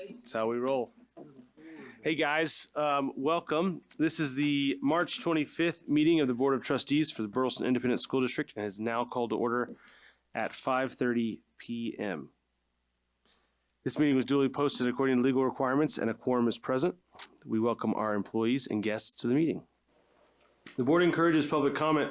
That's how we roll. Hey guys, welcome. This is the March 25th meeting of the Board of Trustees for the Burleson Independent School District and is now called to order at 5:30 p.m. This meeting was duly posted according to legal requirements and a quorum is present. We welcome our employees and guests to the meeting. The board encourages public comment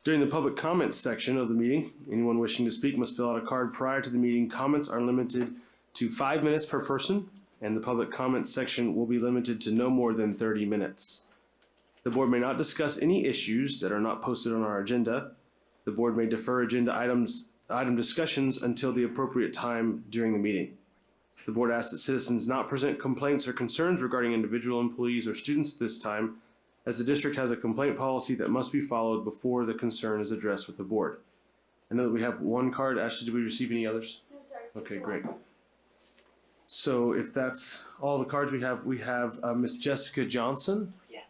during the public comments section of the meeting. Anyone wishing to speak must fill out a card prior to the meeting. Comments are limited to 5 minutes per person, and the public comments section will be limited to no more than 30 minutes. The board may not discuss any issues that are not posted on our agenda. The board may defer agenda item discussions until the appropriate time during the meeting. The board asks that citizens not present complaints or concerns regarding individual employees or students this time, as the district has a complaint policy that must be followed before the concern is addressed with the board. I know that we have one card. Ashley, did we receive any others? No, sorry. Okay, great. So if that's all the cards we have Miss Jessica Johnson. Yes.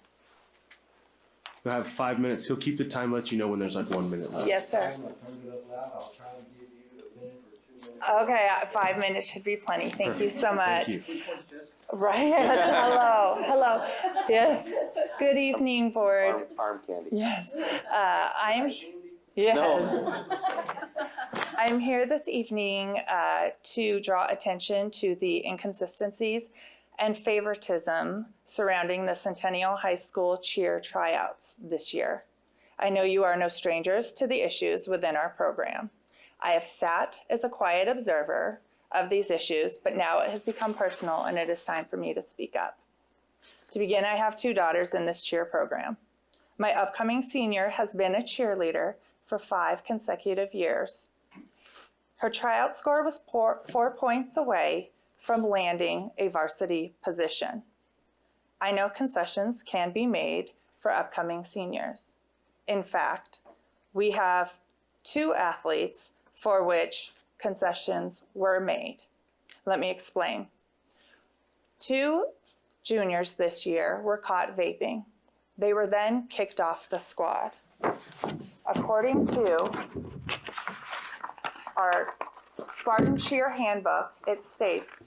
We'll have 5 minutes. He'll keep the time, let you know when there's like 1 minute left. Yes, sir. I'm gonna turn it up loud. I'll try and give you a minute or 2 minutes. Okay, 5 minutes should be plenty. Thank you so much. Thank you. Right, yes, hello. Yes, good evening, board. Farm candy. Yes, I'm here this evening to draw attention to the inconsistencies and favoritism surrounding the Centennial High School cheer tryouts this year. I know you are no strangers to the issues within our program. I have sat as a quiet observer of these issues, but now it has become personal and it is time for me to speak up. To begin, I have 2 daughters in this cheer program. My upcoming senior has been a cheerleader for 5 consecutive years. Her tryout score was 4 points away from landing a varsity position. I know concessions can be made for upcoming seniors. In fact, we have 2 athletes for which concessions were made. Let me explain. 2 juniors this year were caught vaping. They were then kicked off the squad. According to our Spartan Cheer Handbook, it states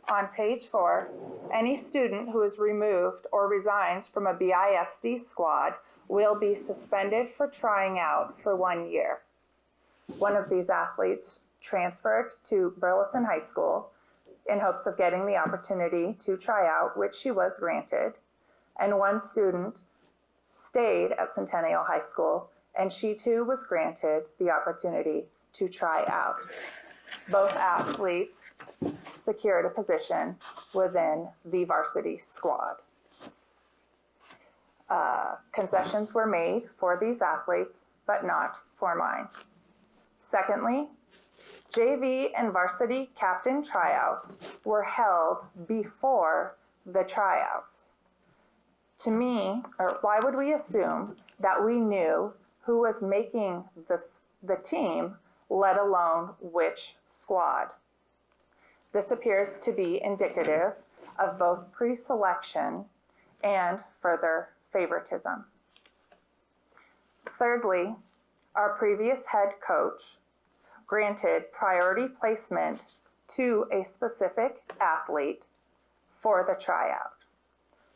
on page 4, any student who is removed or resigns from a BISD squad will be suspended for trying out for 1 year. One of these athletes transferred to Burleson High School in hopes of getting the opportunity to try out, which she was granted. And 1 student stayed at Centennial High School, and she too was granted the opportunity to try out. Both athletes secured a position within the varsity squad. Concessions were made for these athletes, but not for mine. Secondly, JV and varsity captain tryouts were held before the tryouts. To me, or why would we assume that we knew who was making the team, let alone which squad? This appears to be indicative of both pre-selection and further favoritism. Thirdly, our previous head coach granted priority placement to a specific athlete for the tryout.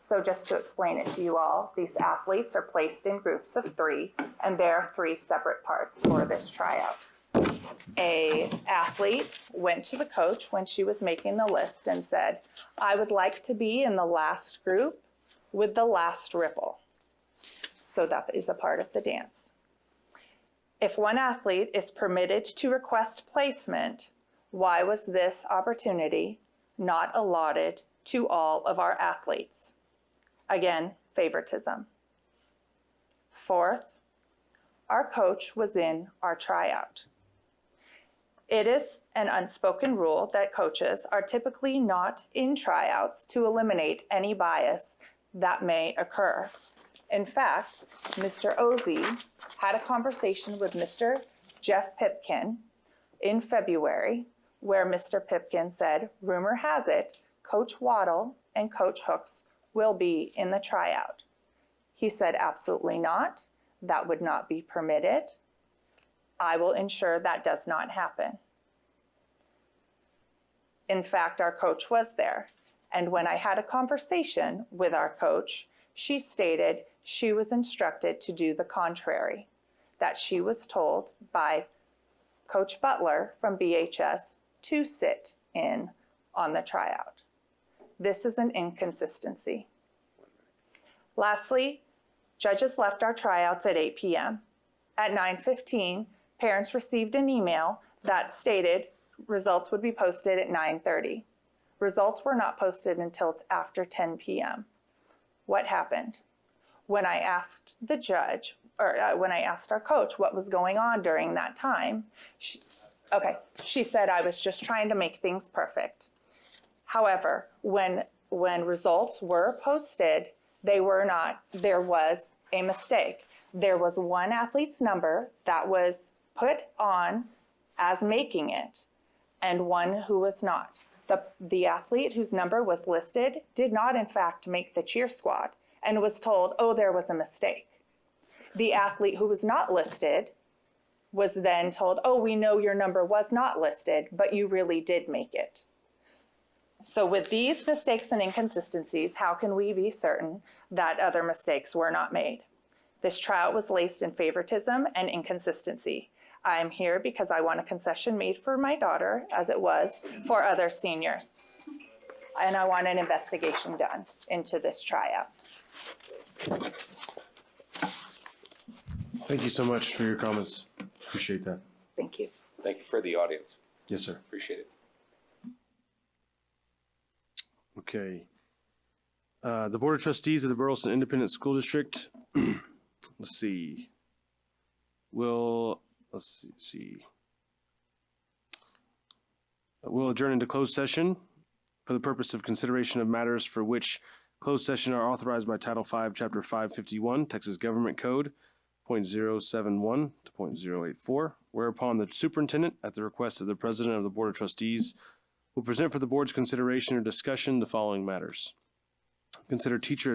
So just to explain it to you all, these athletes are placed in groups of 3, and there are 3 separate parts for this tryout. An athlete went to the coach when she was making the list and said, I would like to be in the last group with the last ripple. So that is a part of the dance. If one athlete is permitted to request placement, why was this opportunity not allotted to all of our athletes? Again, favoritism. Fourth, our coach was in our tryout. It is an unspoken rule that coaches are typically not in tryouts to eliminate any bias that may occur. In fact, Mr. Ozzie had a conversation with Mr. Jeff Pipkin in February, where Mr. Pipkin said, rumor has it, Coach Waddle and Coach Hooks will be in the tryout. He said, absolutely not. That would not be permitted. I will ensure that does not happen. In fact, our coach was there. And when I had a conversation with our coach, she stated she was instructed to do the contrary, that she was told by Coach Butler from BHS to sit in on the tryout. This is an inconsistency. Lastly, judges left our tryouts at 8 p.m. At 9:15, parents received an email that stated results would be posted at 9:30. Results were not posted until after 10 p.m. What happened? When I asked the judge, or when I asked our coach what was going on during that time, she said I was just trying to make things perfect. However, when results were posted, they were not. There was a mistake. There was one athlete's number that was put on as making it, and one who was not. The athlete whose number was listed did not, in fact, make the cheer squad and was told, oh, there was a mistake. The athlete who was not listed was then told, oh, we know your number was not listed, but you really did make it. So with these mistakes and inconsistencies, how can we be certain that other mistakes were not made? This tryout was laced in favoritism and inconsistency. I'm here because I want a concession made for my daughter, as it was for other seniors. And I want an investigation done into this tryout. Thank you so much for your comments. Appreciate that. Thank you. Thank you for the audience. Yes, sir. Appreciate it. Okay. The Board of Trustees of the Burleson Independent School District, let's see. We'll adjourn into closed session for the purpose of consideration of matters for which closed session are authorized by Title V, Chapter 551, Texas Government Code, .071 to .084, whereupon the superintendent, at the request of the president of the Board of Trustees, will present for the board's consideration or discussion the following matters. Consider teacher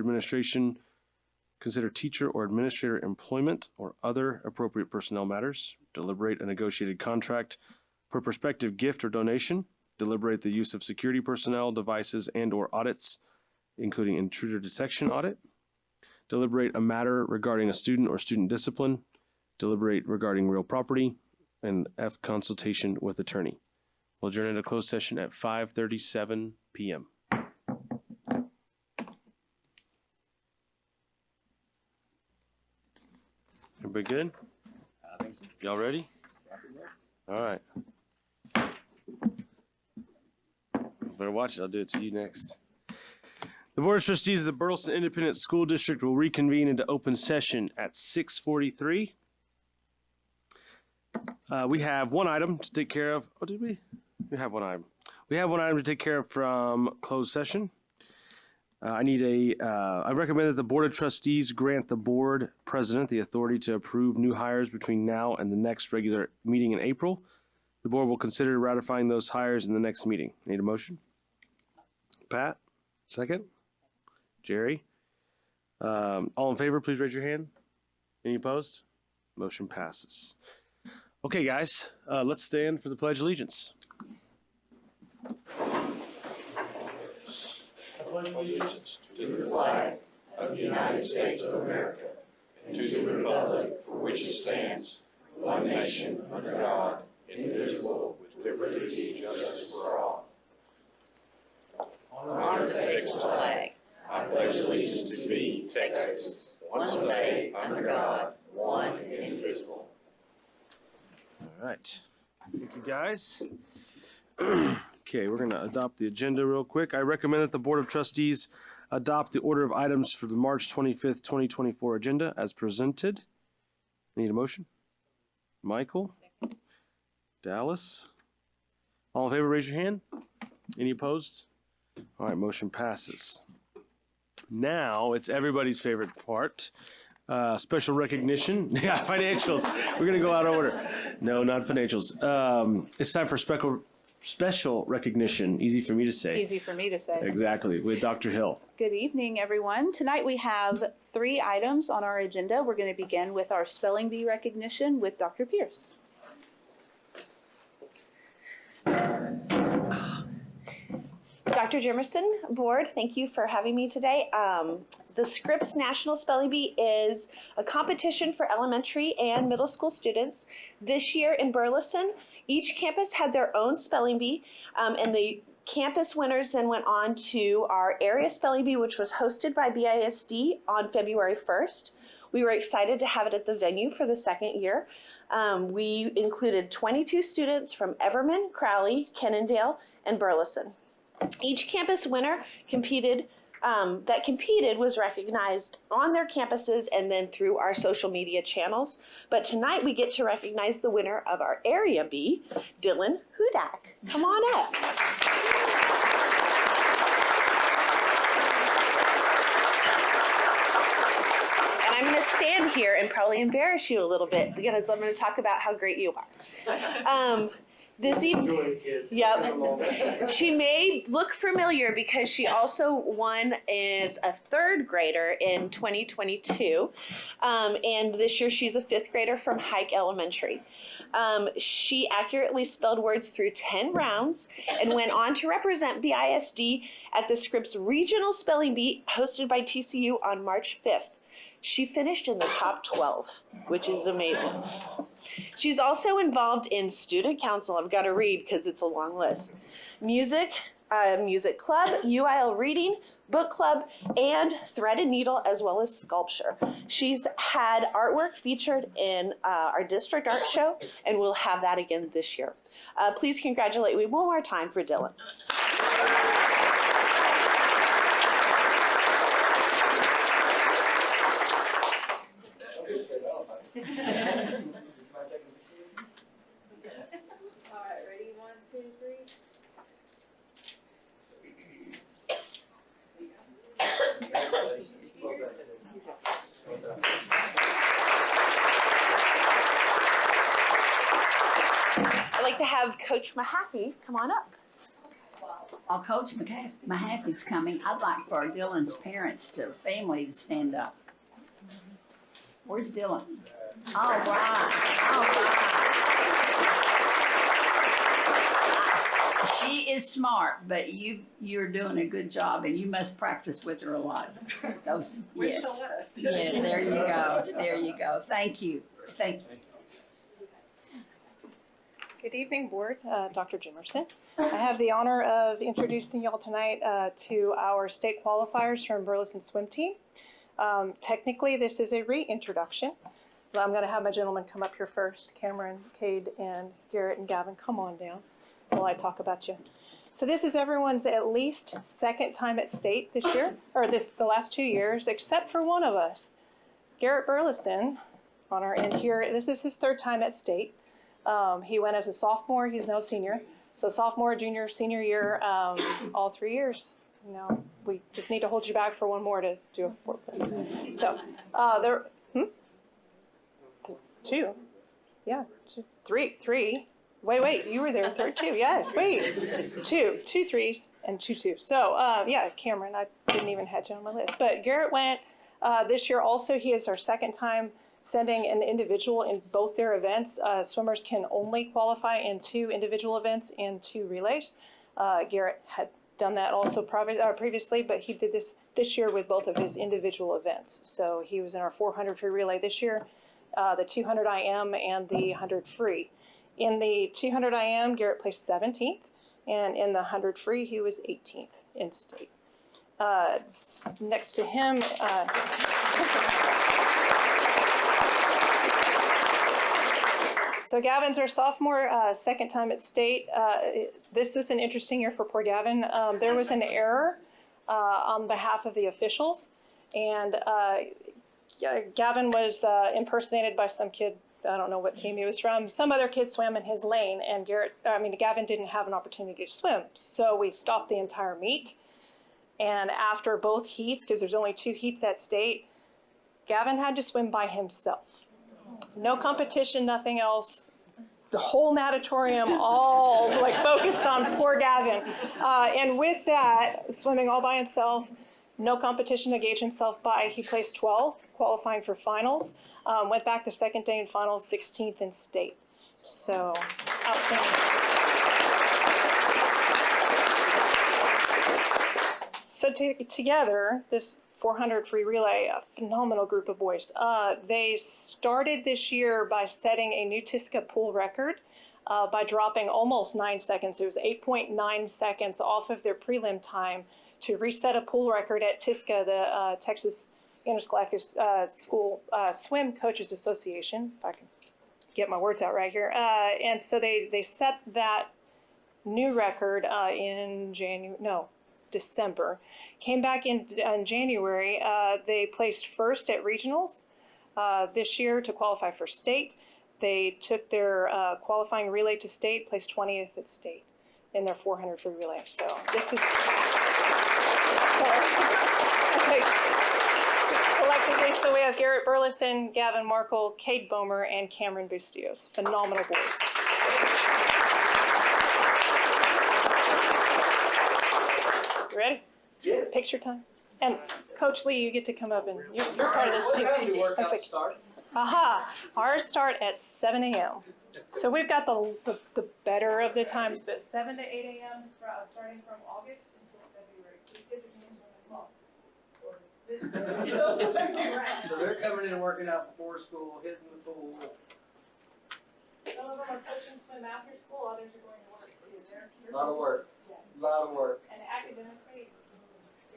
or administrator employment or other appropriate personnel matters. Deliberate a negotiated contract for prospective gift or donation. Deliberate the use of security personnel, devices, and or audits, including intruder detection audit. Deliberate a matter regarding a student or student discipline. Deliberate regarding real property. And F, consultation with attorney. We'll adjourn into closed session at 5:37 p.m. Everybody good? I think so. Y'all ready? All right. Better watch it. I'll do it to you next. The Board of Trustees of the Burleson Independent School District will reconvene into open session at 6:43. We have one item to take care of. Oh, did we? We have one item. We have one item to take care of from closed session. I recommend that the Board of Trustees grant the board president the authority to approve new hires between now and the next regular meeting in April. The board will consider ratifying those hires in the next meeting. Need a motion? Pat, second? Jerry? All in favor, please raise your hand. Any opposed? Motion passes. Okay, guys, let's stand for the Pledge of Allegiance. Pledge allegiance to the flag of the United States of America and to the republic for which it stands, one nation under God, indivisible, with liberty and justice for all. Honor the Texas flag. I pledge allegiance to thee, Texas, one state under God, one indivisible. All right. Thank you, guys. Okay, we're going to adopt the agenda real quick. I recommend that the Board of Trustees adopt the order of items for the March 25th, 2024 agenda as presented. Need a motion? Michael? Dallas? All in favor, raise your hand. Any opposed? All right, motion passes. Now it's everybody's favorite part. Special recognition. Yeah, financials. We're going to go out of order. No, not financials. It's time for special recognition. Easy for me to say. Easy for me to say. Exactly, with Dr. Hill. Good evening, everyone. Tonight we have 3 items on our agenda. We're going to begin with our spelling bee recognition with Dr. Pierce. Dr. Jimerson, board, thank you for having me today. The Scripps National Spelling Bee is a competition for elementary and middle school students. This year in Burleson, each campus had their own spelling bee, and the campus winners then went on to our area spelling bee, which was hosted by BISD on February 1st. We were excited to have it at the venue for the second year. We included 22 students from Everman, Crowley, Kennendale, and Burleson. Each campus winner competed was recognized on their campuses and then through our social media channels. But tonight we get to recognize the winner of our area bee, Dylan Hudak. Come on up. I'm going to stand here and probably embarrass you a little bit because I'm going to talk about how great you are. This evening, yep. She may look familiar because she also won as a third grader in 2022, and this year she's a fifth grader from Hike Elementary. She accurately spelled words through 10 rounds and went on to represent BISD at the Scripps Regional Spelling Bee hosted by TCU on March 5th. She finished in the top 12, which is amazing. She's also involved in student council. I've got to read because it's a long list. Music club, UIL reading, book club, and thread and needle, as well as sculpture. She's had artwork featured in our district art show, and we'll have that again this year. Please congratulate me one more time for Dylan. I'd like to have Coach Mahaffey come on up. While Coach Mahaffey's coming, I'd like for Dylan's parents to family to stand up. Where's Dylan? All right, all right. She is smart, but you're doing a good job, and you must practice with her a lot. Those, yes. Yeah, there you go. There you go. Thank you. Thank you. Good evening, Board. Dr. Jimerson. I have the honor of introducing y'all tonight to our state qualifiers from Burleson swim team. Technically, this is a reintroduction. I'm going to have my gentlemen come up here first. Cameron, Cade, and Garrett and Gavin, come on down while I talk about you. So this is everyone's at least second time at state this year, or the last 2 years, except for one of us. Garrett Burleson, on our end here, this is his third time at state. He went as a sophomore, he's now senior. So sophomore, junior, senior year, all 3 years. Now, we just need to hold you back for one more to do a fourth. So, two. Yeah, three. Wait, you were there, third two, yes, wait. Two threes and two twos. So, yeah, Cameron, I didn't even have you on my list. But Garrett went this year also. He is our second time sending an individual in both their events. Swimmers can only qualify in 2 individual events and 2 relays. Garrett had done that also previously, but he did this year with both of his individual events. So he was in our 400 free relay this year, the 200 IM and the 100 free. In the 200 IM, Garrett placed 17th, and in the 100 free, he was 18th in state. Next to him, so Gavin's our sophomore, second time at state. This was an interesting year for poor Gavin. There was an error on behalf of the officials, and Gavin was impersonated by some kid. I don't know what team he was from. Some other kid swam in his lane, and Gavin didn't have an opportunity to swim. So we stopped the entire meet. And after both heats, because there's only 2 heats at state, Gavin had to swim by himself. No competition, nothing else. The whole natatorium all focused on poor Gavin. And with that, swimming all by himself, no competition to gauge himself by, he placed 12th, qualifying for finals. Went back the second day in finals, 16th in state. So, outstanding. So together, this 400 free relay, a phenomenal group of boys. They started this year by setting a new TISCA pool record by dropping almost 9 seconds. It was 8.9 seconds off of their prelim time to reset a pool record at TISCA, the Texas Interscholastic School Swim Coaches Association, if I can get my words out right here. And so they set that new record in December. Came back in January. They placed first at regionals this year to qualify for state. They took their qualifying relay to state, placed 20th at state in their 400 free relay. So this is collectively. So we have Garrett Burleson, Gavin Markle, Cade Bomer, and Cameron Bustios. Phenomenal boys. You ready? Yeah. Picture time. And Coach Lee, you get to come up and you're part of this too. What time do I was workouts like, start? aha, ours start at 7 a.m. So we've got the better of the times, but 7 to 8 a.m. Starting from August until February. These kids are still swimming. So they're coming in and working out before school, hitting the pool. Some of them are coaching swim after school, others are going to work too. A lot of work. Yes. A lot of work. And academically,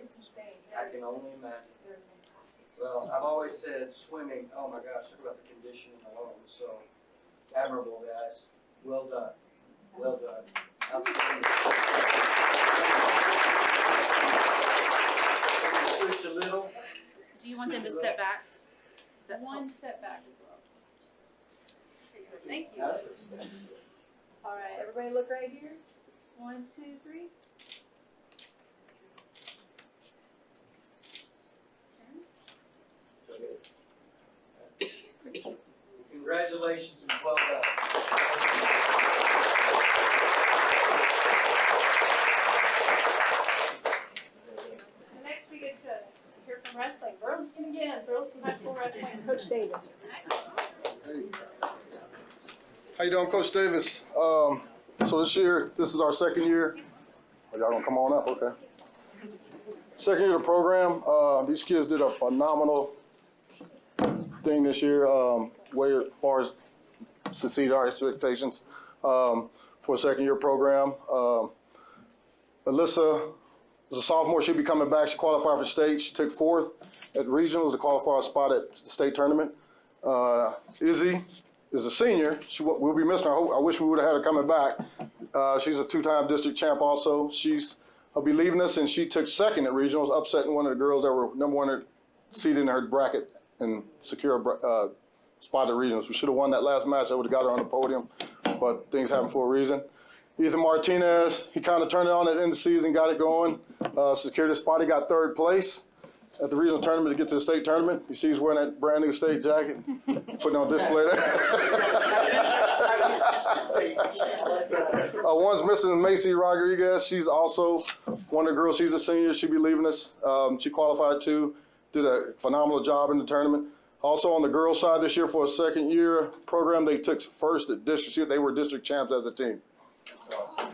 it's insane. I can only imagine. They're fantastic. Well, I've always said swimming, oh my gosh, talk about the conditioning alone. So admirable, guys. Well done. Well done. Outstanding. Switch a little. Do you want them to step back? One step back as well. Thank you. All right, everybody look right here. 1, 2, 3. Congratulations and well done. So next we get to hear from wrestling. Burleson again, Burleson High School Wrestling, Coach Davis. How you doing, Coach Davis? So this year, this is our second year. Oh, y'all gonna come on up, okay? Second year of the program. These kids did a phenomenal thing this year, way as far as succeed our expectations for a second year program. Alyssa is a sophomore. She'll be coming back. She qualified for state. She took 4th at regionals to qualify a spot at the state tournament. Izzy is a senior. We'll be missing her. I wish we would have had her coming back. She's a 2-time district champ also. She'll be leaving us, and she took 2nd at regionals, upsetting one of the girls that were #1 seated in her bracket and secure a spot at regionals. We should have won that last match. I would have got her on the podium, but things happen for a reason. Ethan Martinez, he kind of turned it on at the end of the season, got it going, secured his spot. He got 3rd place at the regional tournament to get to the state tournament. You see he's wearing that brand new state jacket, putting on display there. One's missing Macy Rodriguez. She's also one of the girls. She's a senior. She'll be leaving us. She qualified too, did a phenomenal job in the tournament. Also on the girls' side this year for a second year program, they took 1st at district. They were district champs as a team. That's awesome.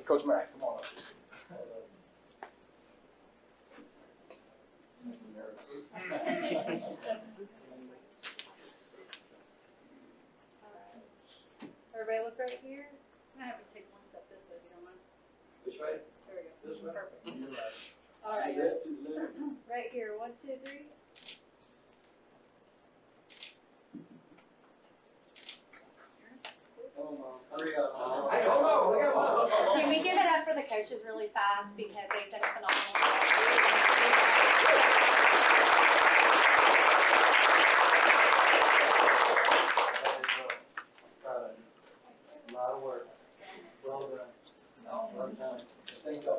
Coach Mack, come on up. Everybody look right here. I'm gonna have you take 1 step this way if you don't mind. Which way? There we go. This way? Perfect. You're right. All right, Left to left. right here. 1, 2, 3. Come on, Mom. Hurry up. Hey, hold on. We got one. Can we give it up for the coaches really fast because they've done a phenomenal job? A lot of work. Well done. Well done. Thank you.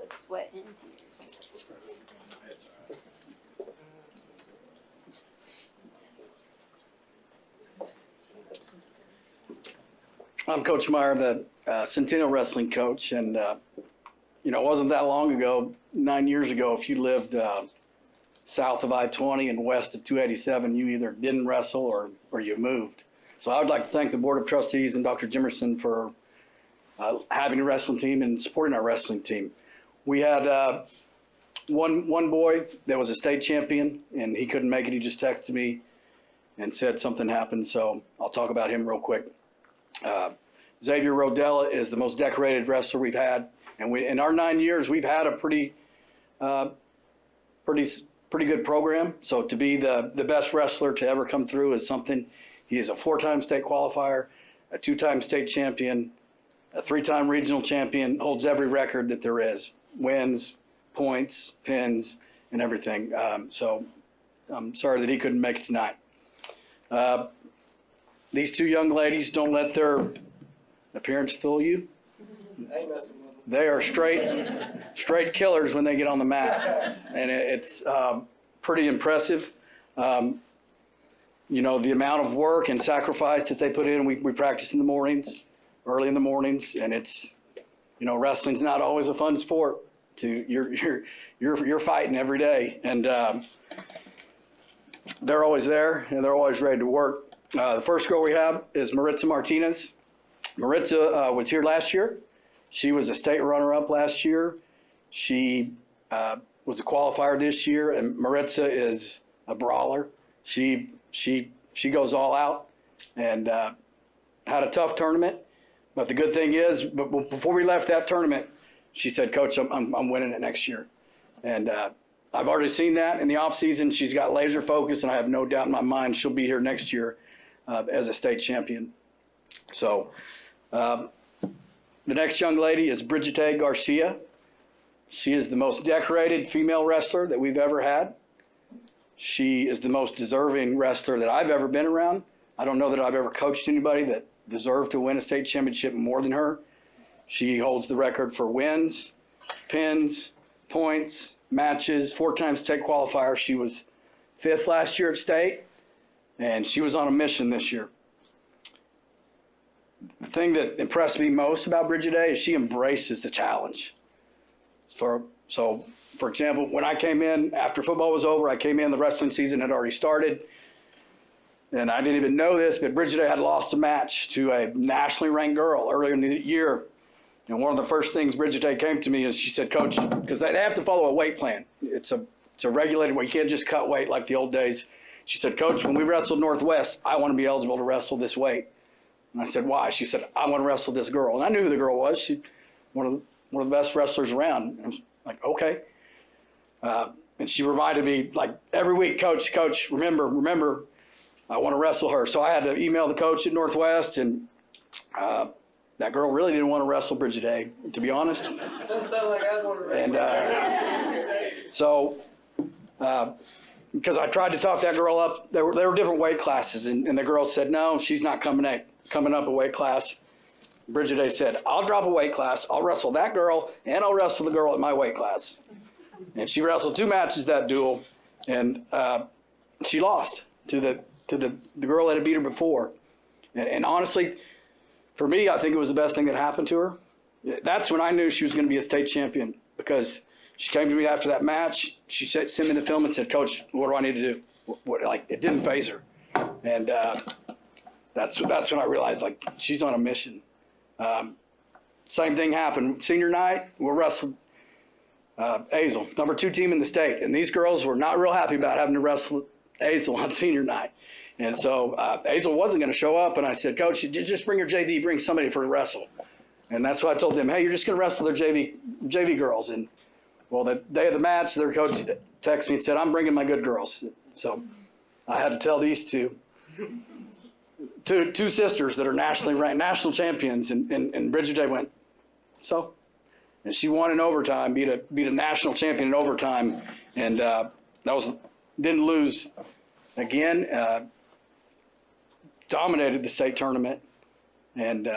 It's sweating. I'm Coach Meyer, the Centennial Wrestling coach, and it wasn't that long ago, 9 years ago, if you lived south of I-20 and west of 287, you either didn't wrestle or you moved. So I would like to thank the Board of Trustees and Dr. Jimerson for having a wrestling team and supporting our wrestling team. We had one boy that was a state champion, and he couldn't make it. He just texted me and said something happened, so I'll talk about him real quick. Xavier Rodella is the most decorated wrestler we've had, and in our 9 years, we've had a pretty good program. So to be the best wrestler to ever come through is something. He is a 4-time state qualifier, a 2-time state champion, a 3-time regional champion, holds every record that there is, wins, points, pins, and everything. So I'm sorry that he couldn't make it tonight. These two young ladies, don't let their appearance fool you. I ain't messing with them. They are straight killers when they get on the mat, and it's pretty impressive. You know, the amount of work and sacrifice that they put in. We practice in the mornings, early in the mornings, and it's, you know, wrestling's not always a fun sport. You're fighting every day, and they're always there, and they're always ready to work. The first girl we have is Maritza Martinez. Maritza was here last year. She was a state runner-up last year. She was a qualifier this year, and Maritza is a brawler. She goes all out, and had a tough tournament. But the good thing is, but before we left that tournament, she said, "Coach, I'm winning it next year." And I've already seen that in the off season. She's got laser focus, and I have no doubt in my mind she'll be here next year as a state champion. So the next young lady is Brigitte Garcia. She is the most decorated female wrestler that we've ever had. She is the most deserving wrestler that I've ever been around. I don't know that I've ever coached anybody that deserved to win a state championship more than her. She holds the record for wins, pins, points, matches, 4-time state qualifier. She was 5th last year at state, and she was on a mission this year. The thing that impressed me most about Brigitte is she embraces the challenge. For example, when I came in, after football was over, I came in, the wrestling season had already started. And I didn't even know this, but Brigitte had lost a match to a nationally ranked girl earlier in the year. And one of the first things Brigitte came to me is she said, "Coach," because they have to follow a weight plan. It's a regulated way. You can't just cut weight like the old days. She said, "Coach, when we wrestled Northwest, I want to be eligible to wrestle this weight." And I said, "Why?" She said, "I want to wrestle this girl." And I knew who the girl was. She's one of the best wrestlers around. I was like, okay. And she reminded me, like, every week, Coach, remember, I want to wrestle her. So I had to email the coach at Northwest, and that girl really didn't want to wrestle Brigitte, to be honest. Doesn't sound like I want to wrestle. And because I tried to talk that girl up, there were different weight classes, and the girl said, "No, she's not coming up a weight class." Brigitte said, "I'll drop a weight class, I'll wrestle that girl, and I'll wrestle the girl at my weight class." And she wrestled 2 matches that duel, and she lost to the girl that had beat her before. And honestly, for me, I think it was the best thing that happened to her. That's when I knew she was going to be a state champion, because she came to me after that match. She sent me the film and said, "Coach, what do I need to do?" It didn't faze her. And that's when I realized, like, she's on a mission. Same thing happened. Senior night, we wrestled Azle, number 2 team in the state. And these girls were not real happy about having to wrestle Azle on senior night. And so Azle wasn't going to show up. And I said, "Coach, you just bring your JV, bring somebody for a wrestle." And that's why I told them, "Hey, you're just going to wrestle their JV girls." And well, the day of the match, their coach texted me and said, "I'm bringing my good girls." So I had to tell these two sisters that are nationally ranked, national champions, and Brigitte went, "So?" And she won in overtime, beat a national champion in overtime, and didn't lose again. Dominated the state tournament, and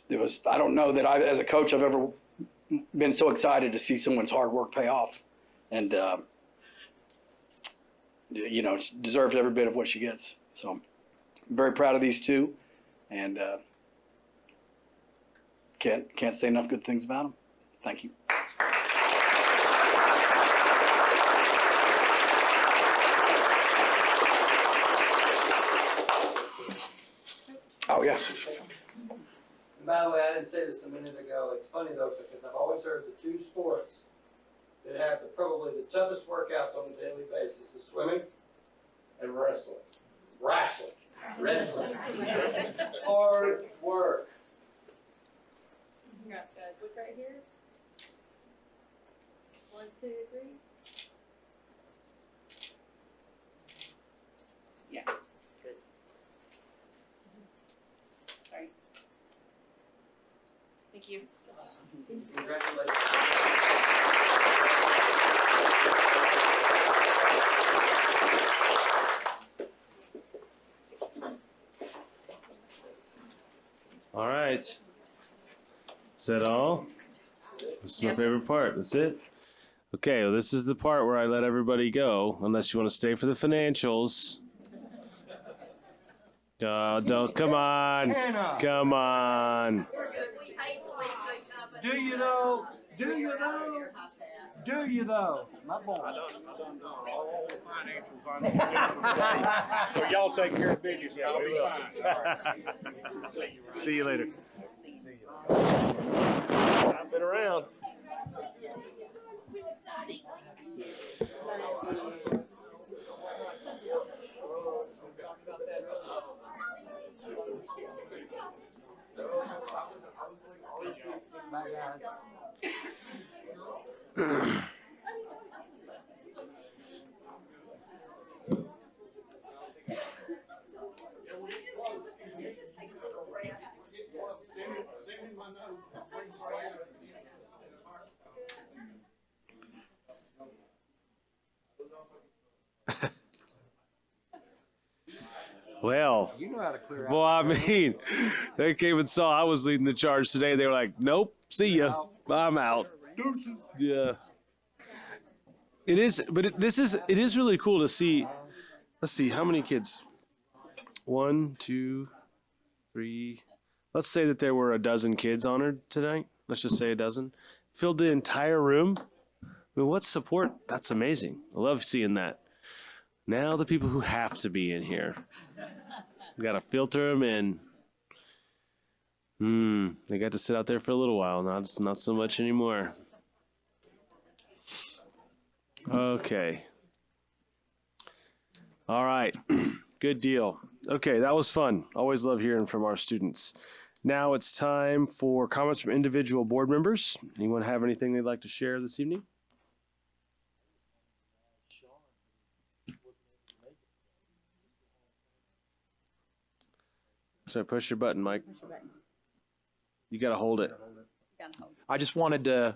it was. I don't know that as a coach, I've ever been so excited to see someone's hard work pay off, and she deserves every bit of what she gets. So I'm very proud of these two, and can't say enough good things about them. Thank you. Oh, yeah. And by the way, I didn't say this a minute ago, it's funny though, because I've always heard the two sports that have probably the toughest workouts on a daily basis is swimming and wrestling. Wrestling. Hard work. Good. Look right here. 1, 2, 3. Yeah. Good. Sorry. Thank you. Congratulations. All right. Is that all? This is my favorite part. That's it? Okay, well, this is the part where I let everybody go, unless you want to stay for the financials. Don't, come on. Hannah. Come on. Do you though? Do you though? Do you though? My boy. All the financials. So y'all take care of business. I'll be fine. See you later. I've been around. Bye guys. Well, You know how to clear out. well, I mean, they came and saw I was leading the charge today. They were like, nope, see ya. I'm out. Yeah. It is, but it is really cool to see. Let's see, how many kids? 1, 2, 3. Let's say that there were a dozen kids honored tonight. Let's just say a dozen. Filled the entire room. I mean, what support? That's amazing. I love seeing that. Now the people who have to be in here. We got to filter them in. They got to sit out there for a little while. Not so much anymore. Okay. All right. Good deal. Okay, that was fun. Always love hearing from our students. Now it's time for comments from individual board members. Anyone have anything they'd like to share this evening? So push your button, Mike. You got to hold it. I just wanted to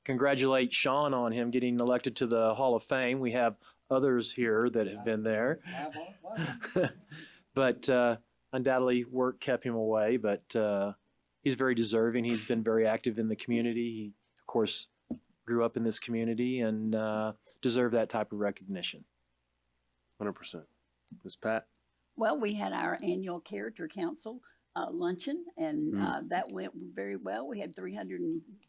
congratulate Sean on him getting elected to the Hall of Fame. We have others here that have been there. But undoubtedly work kept him away, but he's very deserving. He's been very active in the community. He, of course, grew up in this community and deserved that type of recognition. 100%. Ms. Pat? Well, we had our annual Character Council luncheon, and that went very well. We had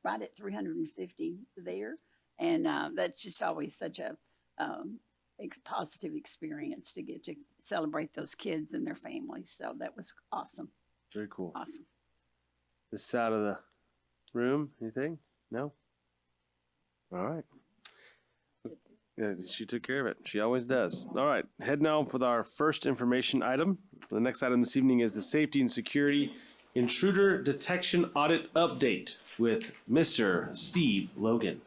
right at 350 there, and that's just always such a positive experience to get to celebrate those kids and their families. So that was awesome. Very cool. Awesome. This side of the room, anything? No? All right. Yeah, she took care of it. She always does. All right, heading on with our first information item. The next item this evening is the Safety and Security Intruder Detection Audit Update with Mr. Steve Logan.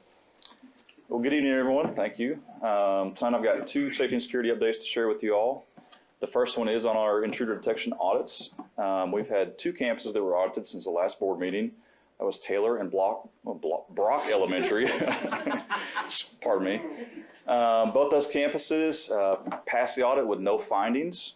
Well, good evening, everyone. Thank you. Tonight I've got 2 safety and security updates to share with you all. The first one is on our intruder detection audits. We've had 2 campuses that were audited since the last board meeting. That was Taylor and Brock Elementary. Pardon me. Both those campuses passed the audit with no findings.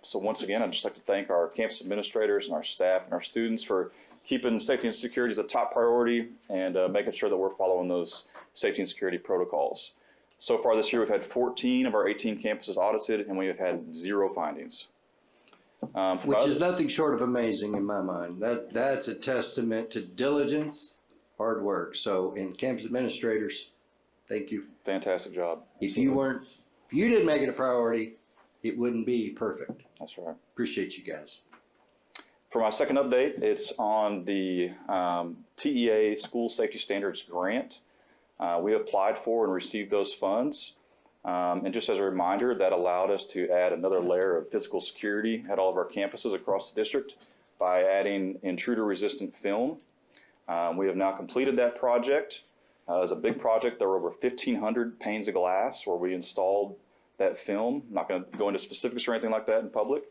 So once again, I'd just like to thank our campus administrators and our staff and our students for keeping safety and security as a top priority and making sure that we're following those safety and security protocols. So far this year, we've had 14 of our 18 campuses audited, and we have had 0 findings. Which is nothing short of amazing in my mind. That's a testament to diligence, hard work. So, and campus administrators, thank you. Fantastic job. If you didn't make it a priority, it wouldn't be perfect. That's right. Appreciate you guys. For my second update, it's on the TEA School Safety Standards Grant. We applied for and received those funds. And just as a reminder, that allowed us to add another layer of physical security at all of our campuses across the district by adding intruder-resistant film. We have now completed that project. It was a big project. There were over 1,500 panes of glass where we installed that film. I'm not going to go into specifics or anything like that in public.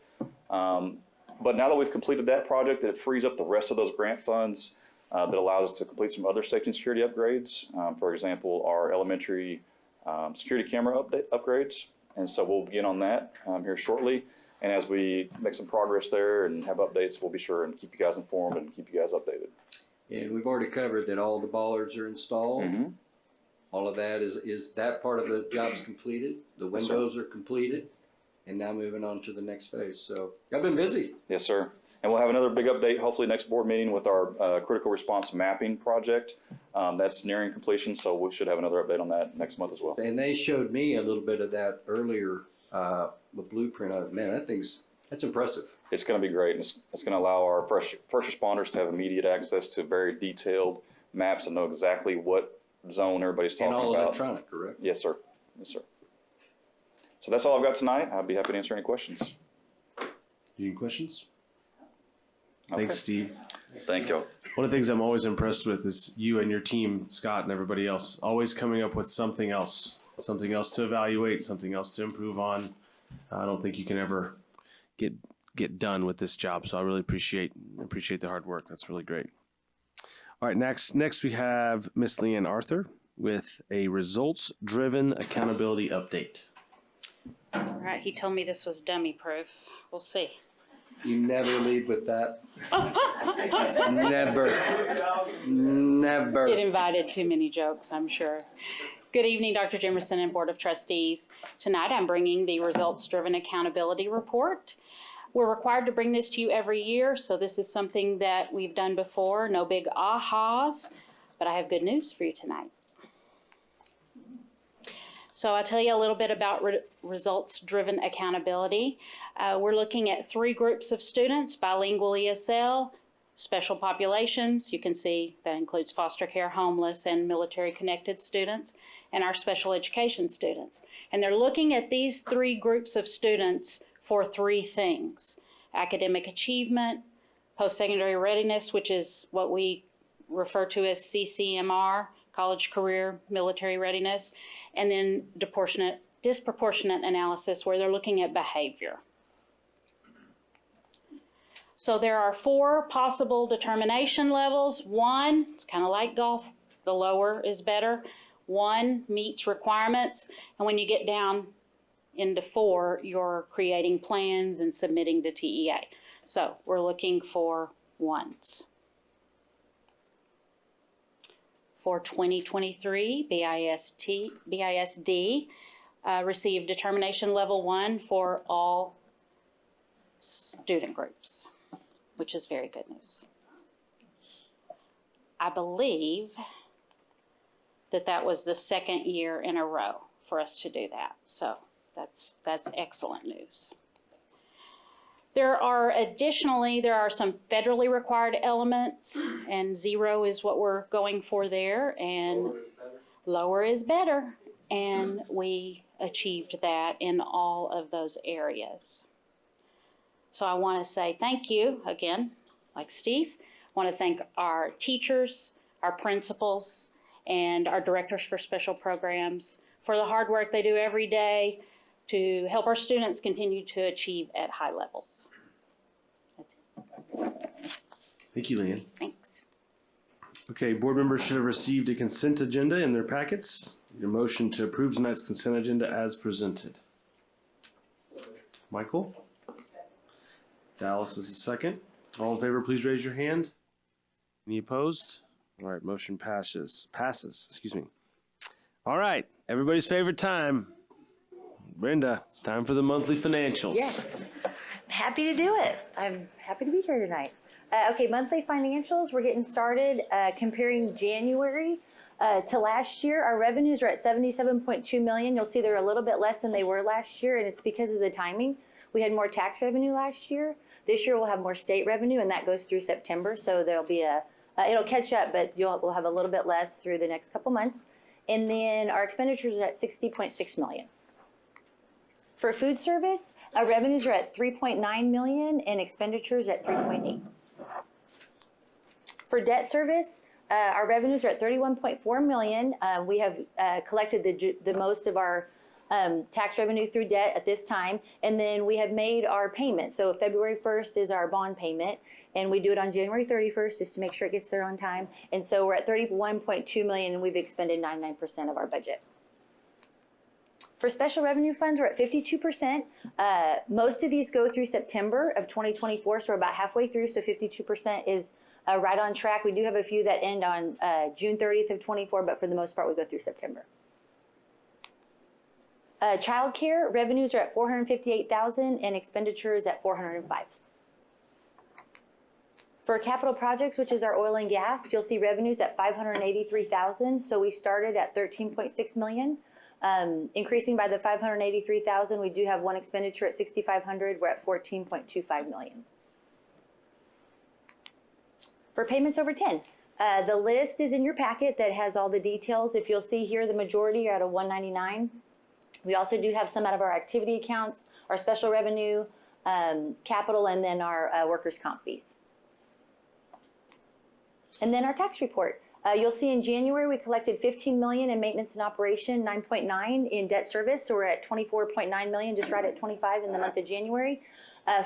But now that we've completed that project, it frees up the rest of those grant funds that allows us to complete some other safety and security upgrades. For example, our elementary security camera upgrades. And so we'll begin on that here shortly. And as we make some progress there and have updates, we'll be sure and keep you guys informed and keep you guys updated. And we've already covered that all the bollards are installed. Mm-hmm. All of that is that part of the job's completed. The windows are completed. And now moving on to the next phase. So y'all been busy. Yes, sir. And we'll have another big update, hopefully next board meeting with our critical response mapping project. That's nearing completion, so we should have another update on that next month as well. And they showed me a little bit of that earlier, the blueprint of it. Man, that's impressive. It's going to be great. And it's going to allow our first responders to have immediate access to very detailed maps and know exactly what zone everybody's talking about. And all electronic, correct? Yes, sir. Yes, sir. So that's all I've got tonight. I'd be happy to answer any questions. Any questions? Okay. Thanks, Steve. Thank you. One of the things I'm always impressed with is you and your team, Scott, and everybody else, always coming up with something else to evaluate, something else to improve on. I don't think you can ever get done with this job, so I really appreciate the hard work. That's really great. All right, next we have Miss Leanne Arthur with a results-driven accountability update. All right, he told me this was dummy proof. We'll see. You never lead with that. Never. Never. Get invited too many jokes, I'm sure. Good evening, Dr. Jimerson and Board of Trustees. Tonight I'm bringing the results-driven accountability report. We're required to bring this to you every year, so this is something that we've done before. No big ahas, but I have good news for you tonight. So I'll tell you a little bit about results-driven accountability. We're looking at 3 groups of students: bilingual ESL, special populations. You can see that includes foster care, homeless, and military-connected students, and our special education students. And they're looking at these 3 groups of students for 3 things: academic achievement, post-secondary readiness, which is what we refer to as CCMR, college, career, military readiness, and then disproportionate analysis, where they're looking at behavior. So there are 4 possible determination levels. 1, it's kind of like golf, the lower is better. 1 meets requirements, and when you get down into 4, you're creating plans and submitting to TEA. So we're looking for 1s. For 2023, BISD received determination level 1 for all student groups, which is very good news. I believe that was the 2nd year in a row for us to do that. So that's excellent news. There are some federally required elements, and 0 is what we're going for there, and lower is better. And we achieved that in all of those areas. So I want to say thank you again, like Steve. I want to thank our teachers, our principals, and our directors for special programs for the hard work they do every day to help our students continue to achieve at high levels. That's it. Thank you, Leanne. Thanks. Okay, board members should have received a consent agenda in their packets. Your motion to approve tonight's consent agenda as presented. Michael? Dallas is the second. All in favor, please raise your hand. Any opposed? All right, motion passes. Excuse me. All right, everybody's favorite time. Brenda, it's time for the monthly financials. Yes, happy to do it. I'm happy to be here tonight. Okay, monthly financials, we're getting started. Comparing January to last year, our revenues are at $77.2 million. You'll see they're a little bit less than they were last year, and it's because of the timing. We had more tax revenue last year. This year we'll have more state revenue, and that goes through September, so there'll be it'll catch up, but we'll have a little bit less through the next couple months. And then our expenditures are at $60.6 million. For food service, our revenues are at $3.9 million and expenditures at $3.8. For debt service, our revenues are at $31.4 million. We have collected the most of our tax revenue through debt at this time, and then we have made our payment. So February 1st is our bond payment, and we do it on January 31st just to make sure it gets there on time. And so we're at $31.2 million, and we've expended 99% of our budget. For special revenue funds, we're at 52%. Most of these go through September of 2024, so we're about halfway through, so 52% is right on track. We do have a few that end on June 30th of 24, but for the most part, we go through September. Child care revenues are at $458,000 and expenditures at $405,000. For capital projects, which is our oil and gas, you'll see revenues at $583,000. So we started at $13.6 million. Increasing by the $583,000, we do have one expenditure at $6,500. We're at $14.25 million. For payments over 10, the list is in your packet that has all the details. If you'll see here, the majority are at a $199. We also do have some out of our activity accounts, our special revenue, capital, and then our workers' comp fees. And then our tax report. You'll see in January we collected $15 million in maintenance and operation, $9.9 in debt service, so we're at $24.9 million, just right at 25 in the month of January.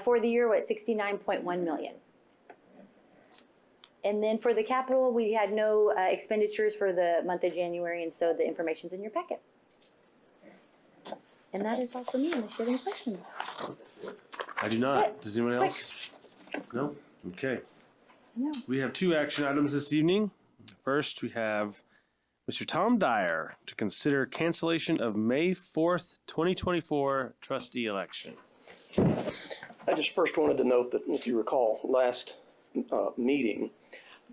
For the year, we're at $69.1 million. And then for the capital, we had no expenditures for the month of January, and so the information's in your packet. And that is all for me, unless you have any questions. I do not. Does anyone else? No? Okay. No. We have 2 action items this evening. First, we have Mr. Tom Dyer to consider cancellation of May 4th, 2024 trustee election. I just first wanted to note that if you recall last meeting,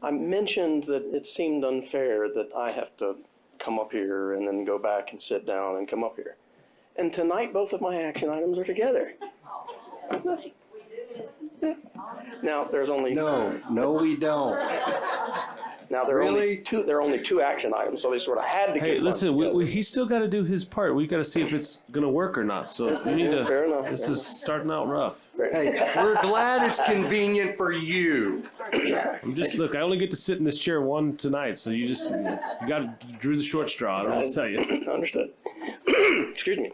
I mentioned that it seemed unfair that I have to come up here and then go back and sit down and come up here. And tonight, both of my action items are together. Now, there's only... No, we don't. Now, there are only two action items, so they sort of had to Hey, get listen, he's still got to do his part. We got to see if it's going to work or not. So we need to. Fair enough. This is starting out rough. Hey, we're glad it's convenient for you. Look, I only get to sit in this chair one tonight, so you got to drew the short straw. I don't know what to tell you. Understood. Excuse me.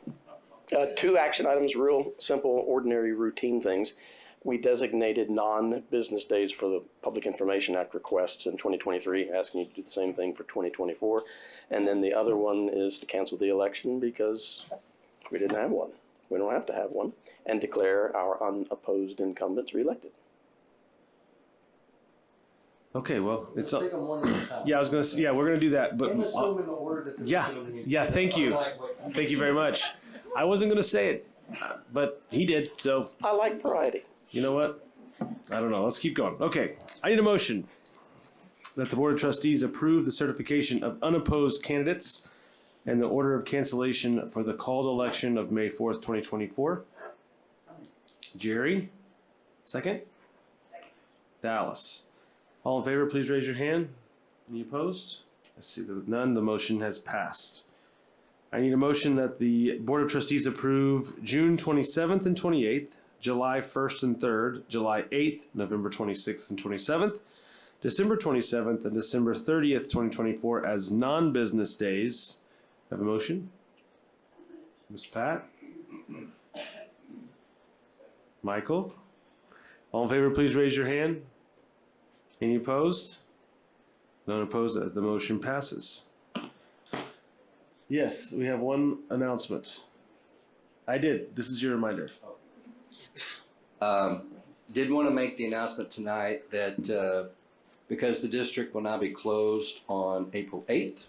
2 action items, real simple, ordinary, routine things. We designated non-business days for the Public Information Act requests in 2023, asking you to do the same thing for 2024. And then the other one is to cancel the election because we didn't have one. We don't have to have one. And declare our unopposed incumbents reelected. Okay, well, it's Let's take them one at a time. yeah. I was gonna say, yeah, we're gonna do that, but And let's do them in the order that they're listed on the yeah. agenda. Thank you, thank you very much. I wasn't gonna say it, but he did. So I like variety. you know what? I don't know. Let's keep going. Okay, I need a motion that the Board of Trustees approve the certification of unopposed candidates and the order of cancellation for the called election of May 4th, 2024. Jerry, second? Dallas. All in favor, please raise your hand. Any opposed? I see that none. The motion has passed. I need a motion that the Board of Trustees approve June 27th and 28th, July 1st and 3rd, July 8th, November 26th and 27th, December 27th, and December 30th, 2024 as non-business days. Have a motion? Ms. Pat? Michael? All in favor, please raise your hand. Any opposed? None opposed. The motion passes. Yes, we have one announcement. I did. This is your reminder. Did want to make the announcement tonight that because the district will now be closed on April 8th,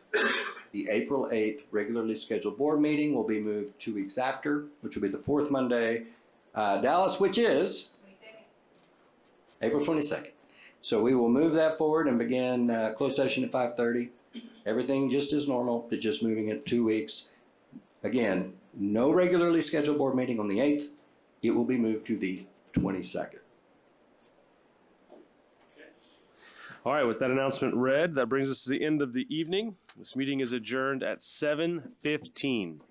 the April 8th regularly scheduled board meeting will be moved 2 weeks after, which will be the 4th Monday, Dallas, which is April 22nd. So we will move that forward and begin closed session at 5:30. Everything just as normal, but just moving it 2 weeks. Again, no regularly scheduled board meeting on the 8th. It will be moved to the 22nd. All right, with that announcement read, that brings us to the end of the evening. This meeting is adjourned at 7:15.